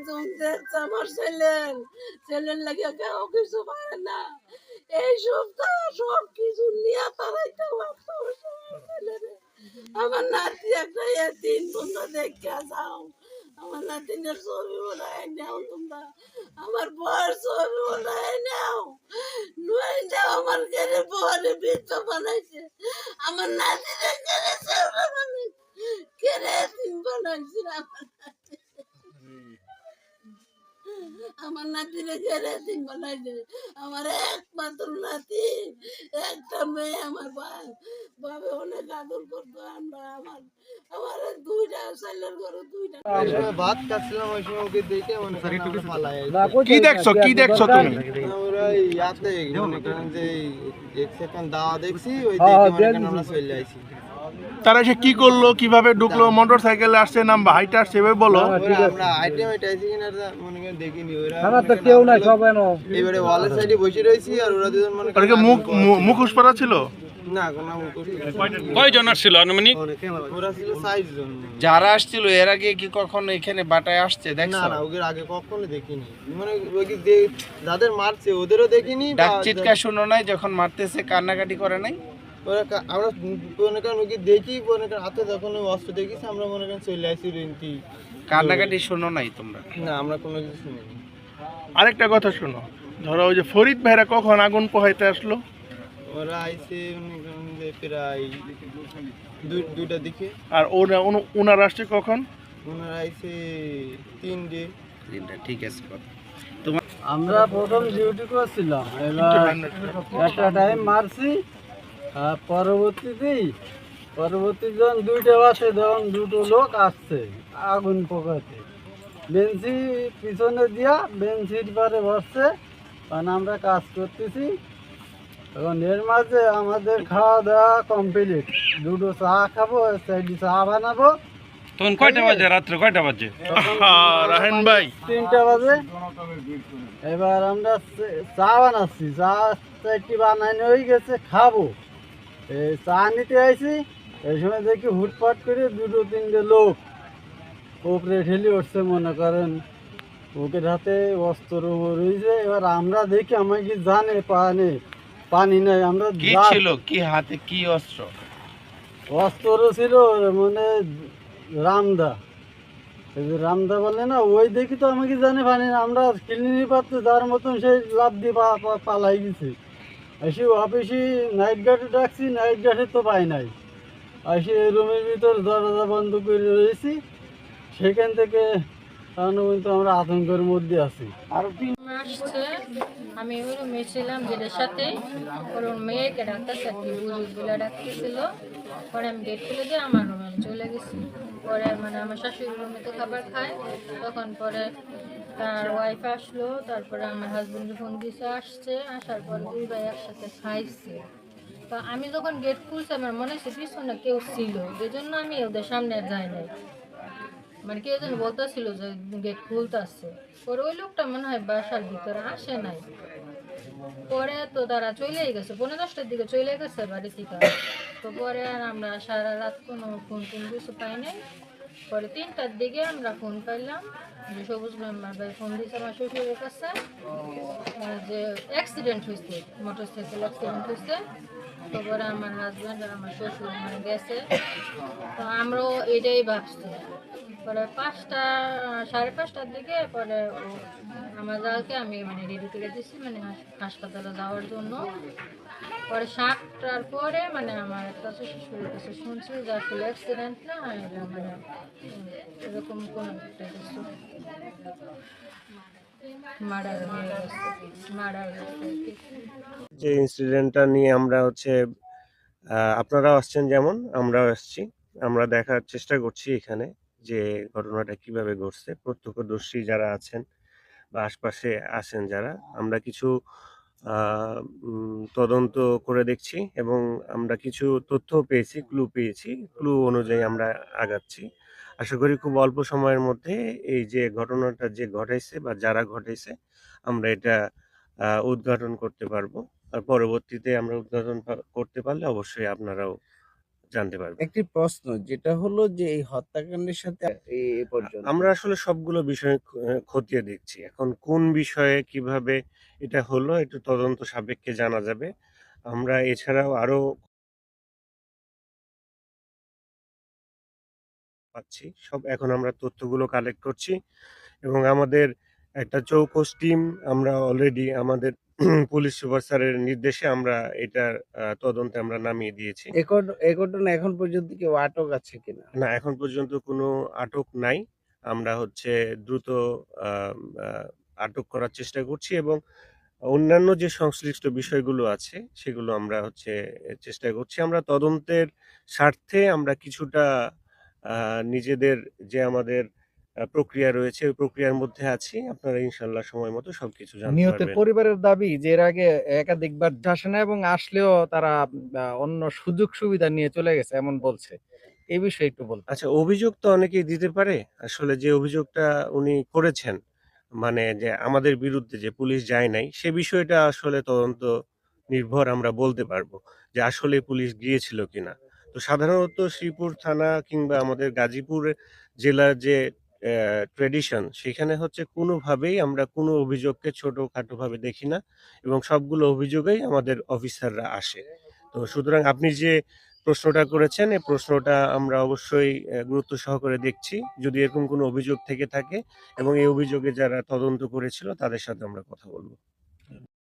তুমি দেখছো আমার ছেলের লাগে কেউ কিছু পারে না। এই সপ্তাহ সব কিছু নিয়ে তারাইতে পারতো ছেলেরে। আমার নাতি একটা তিন বন্ধু দেখা যাও, আমার নাতিনের ছবি ওলাই নাও তোমরা, আমার বউয়ের ছবি ওলাই নাও, নয় যাও আমার ঘরে বউরে বৃদ্ধ বানাইছে, আমার নাতিরে ঘরে চেউড়া বানাইছে, ঘরে তিন বানাইছে আমার নাতিরে ঘরে তিন বানাইছে, আমার একমাত্র নাতি, একটা মেয়ে, আমার বাবে অনেক আদর করতো। আমরা আমার আমার দুইটা ছেলের ঘরে দুইটা ভাত খাচ্ছিলাম ওই সময় ওকে দেখে মনে করেন আমরা পালাই কি দেখছো তুমি? আমরা ইয়াতে মনে করেন যে এক সেকেন্ড দাওয়া দেখছি ওই দেখে মনে করেন আমরা চলে আইছি। তারা এসে কি করলো, কিভাবে ঢুকলো, মোটর সাইকেলে আসছে না হাইটে আসছে এভাবে বলো। আমরা আইটেম আইছি কিনা মনে করেন দেখিনি, ওরা আমার তো কেউ নাই, সবাই না এবারে ওয়ালের সাইডে বসে রয়েছি আর ওরা দুজন মনে ওরা কি করেন মুখোশ পরা ছিল? না কোনো মুখোশ কয়জন আসছিল আনুমানিক? ওরা ছিল 60 জন। যারা আসছিল এর আগে কি কখনো এখানে বাটায় আসছে না দেখছো? না ওদের আগে কখনো দেখিনি, মানে ওই কি যাদের মারছে ওদেরও দেখিনি। ডাক চিৎকার শুনো নাই যখন মারতেছে, কান্নাকাটি করে নাই? আমরা মনে করেন ওকে দেখি, মনে করেন হাতে যখন ওই অস্ত্র দেখিছি আমরা মনে করেন চলে আসি রেন্টি। কান্নাকাটি শুনো নাই তোমরা? না আমরা কোনো কিছু শুনিনি। আরেকটা কথা শোনো, ধরো ওই যে ফরিদ ভাইরা কখন আগুন পোহাইতে আসলো? ওরা আইসে মনে করেন যে প্রায় দুইটার দিকে। আর ওনার আসছে কখন? ওনারা আইসে 3টে। ঠিক আছে। আমরা প্রথম ডিউটি করছিলাম, এবার একটা টাইম মারছি, আর পরবর্তী যখন দুইটা বাসে যখন দুটো লোক আসছে আগুন পোকাতে, বেঞ্চি পিছনে দিয়া বেঞ্চির পরে বসছে, কারণ আমরা কাজ করতেছি। এখন এর মাঝে আমাদের খাওয়া দাওয়া কমপ্লিট, দুটো চা খাবো, সাইডে চা বানাবো। তখন কয়টা বাজে, রাত্রে কয়টা বাজে? রাহেন ভাই 3টা বাজে। এবার আমরা চা বানাচ্ছি, চা 4টি বানানো হয়ে গেছে, খাবো। এই চা নিতে আইছি, এই সময় দেখি হুটপাট করে 2-3টে লোক উপরে ঠেলে উঠছে, মনে করেন ওকের হাতে অস্ত্র রয়েছে। এবার আমরা দেখি আমাকে জানে পানি নাই, আমরা কি ছিল, কি হাতে কি অস্ত্র? অস্ত্র ছিল মানে রামদা, এই যে রামদা বলে না, ওই দেখি তো আমাকে জানে পানি না, আমরা ক্লিনিক পাচ্ছে যার মতন সেই লাভ দিয়ে পালাই গেছি। এসে অফিসে নাইট গার্ডে ডাকছি, নাইট গার্ডে তো পাই নাই। এসে রুমের ভিতর দরজা বন্ধ করে রয়েছি, সেখান থেকে কিন্তু আমরা আতঙ্কের মধ্যে আছি। আর আসছে, আমি ওই রুমে ছিলাম যেটার সাথে, ওর মেয়েকে ডাক্তারছে আর কি, বুঝগুলা ডাকতেছিল। পরে আমি গেট খুলে দিয়ে আমার রুমে চলে গেছি। পরে মানে আমার শাশুড়ি রুমে তো খাবার খায়, তখন পরে তার ওয়াইফ আসলো, তারপরে আমার হাজবেন্ডের ফোন দিয়েছে, আসছে, আসার পর দুই ভাই একসাথে খাইছে। তো আমি যখন গেট খুলছি আমার মনে হচ্ছে পিছনে কেউ ছিল, এই জন্য আমি ওদের সামনে আর যাই নাই। মানে কেউ যেন বলতেছিল যে গেট খুলতেছে, পরে ওই লোকটা মনে হয় বাসার ভিতরে আসে নাই। পরে তো তারা চলেই গেছে, 10:30টার দিকে চলে গেছে বাড়ি থেকে। তো পরে আর আমরা সারা রাত কোনো ফোন কিছু পাই নাই। পরে 3টার দিকে আমরা ফোন পাইলাম যে সবুজ মেম্বার ভাই ফোন দিয়েছে আমার শ্বশুরের কাছে যে অ্যাক্সিডেন্ট হয়েছে, মোটর সাইকেল অ্যাক্সিডেন্ট হয়েছে। তো পরে আমার হাজব্যান্ড আর আমার শ্বশুর মানে গেছে। তো আমরাও এটাই ভাবছি। পরে 5:30টার দিকে পরে আমার জালকে আমি মানে রেডি করে দিচ্ছি, মানে হাসপাতালে যাওয়ার জন্য। পরে 7টার পরে মানে আমার কাছে শ্বশুরের কাছে শুনছি যে আসলে অ্যাক্সিডেন্ট না, এটা মানে এরকম কোনো একটা কিছু মার্ডার হয়ে গেছে, মার্ডার হয়েছে। যে ইনসিডেন্টটা নিয়ে আমরা আপনারাও আসছেন যেমন আমরাও আসছি, আমরা দেখার চেষ্টা করছি এখানে যে ঘটনাটা কিভাবে ঘটছে, প্রত্যক্ষদর্শী যারা আছেন বা আশপাশে আছেন যারা, আমরা কিছু তদন্ত করে দেখছি এবং আমরা কিছু তথ্য পেয়েছি, ক্লু অনুযায়ী আমরা আগাচ্ছি। আশা করি খুব অল্প সময়ের মধ্যে এই যে ঘটনাটা যে ঘটাইছে বা যারা ঘটাইছে আমরা এটা উদ্ঘাটন করতে পারবো। আর পরবর্তীতে আমরা উদ্ঘাটন করতে পারলে অবশ্যই আপনারাও জানতে পারবে। একটি প্রশ্ন যেটা হলো যে এই হত্যাকাণ্ডের সাথে এ পর্যন্ত আমরা আসলে সবগুলো বিষয় খতিয়ে দেখছি। এখন কোন বিষয়ে কিভাবে এটা হলো একটু তদন্ত সাপেক্ষে জানা যাবে। আমরা এছাড়াও আরো পাচ্ছি। এখন আমরা তথ্যগুলো কালেক্ট করছি এবং আমাদের একটা চৌকস টিম আমরা অলরেডি আমাদের পুলিশ সুপার স্যারের নির্দেশে আমরা এটার তদন্তে আমরা নামিয়ে দিয়েছি। এ ঘটনা এখন পর্যন্ত কেউ আটক আছে কিনা? না, এখন পর্যন্ত কোনো আটক নাই। আমরা দ্রুত আ আ আটক করার চেষ্টা করছি এবং অন্যান্য যে সংশ্লিষ্ট বিষয়গুলো আছে সেগুলো আমরা চেষ্টা করছি। আমরা তদন্তের স্বার্থে আমরা কিছুটা আ নিজেদের যে আমাদের প্রক্রিয়া রয়েছে ওই প্রক্রিয়ার মধ্যে আছি। আপনারা ইনশাআল্লাহ সময় মতো সবকিছু জানতে নিহতের পারবেন। পরিবারের দাবি যে এর আগে একাধিকবার আসে না এবং আসলেও তারা অন্য সুযোগ সুবিধা নিয়ে চলে গেছে এমন বলছে। এই বিষয়ে একটু বলতেন। আচ্ছা, অভিযোগ তো অনেকেই দিতে পারে। আসলে যে অভিযোগটা উনি করেছেন, মানে যে আমাদের বিরুদ্ধে যে পুলিশ যায় নাই, সে বিষয়টা আসলে তদন্ত নির্ভর আমরা বলতে পারবো যে আসলে পুলিশ গিয়েছিল কিনা। তো সাধারণত শ্রীপুর থানা কিংবা আমাদের গাজীপুর জেলার যে ট্র্যাডিশন সেখানে কোনোভাবেই আমরা কোনো অভিযোগকে ছোটখাটোভাবে দেখি না এবং সবগুলো অভিযোগেই আমাদের অফিসাররা আসে। তো সুতরাং আপনি যে প্রশ্নটা করেছেন, এই প্রশ্নটা আমরা অবশ্যই গুরুত্ব সহকারে দেখছি। যদি এরকম কোনো অভিযোগ থেকে থাকে এবং এই অভিযোগে যারা তদন্ত করেছিল তাদের সাথে আমরা কথা বলব।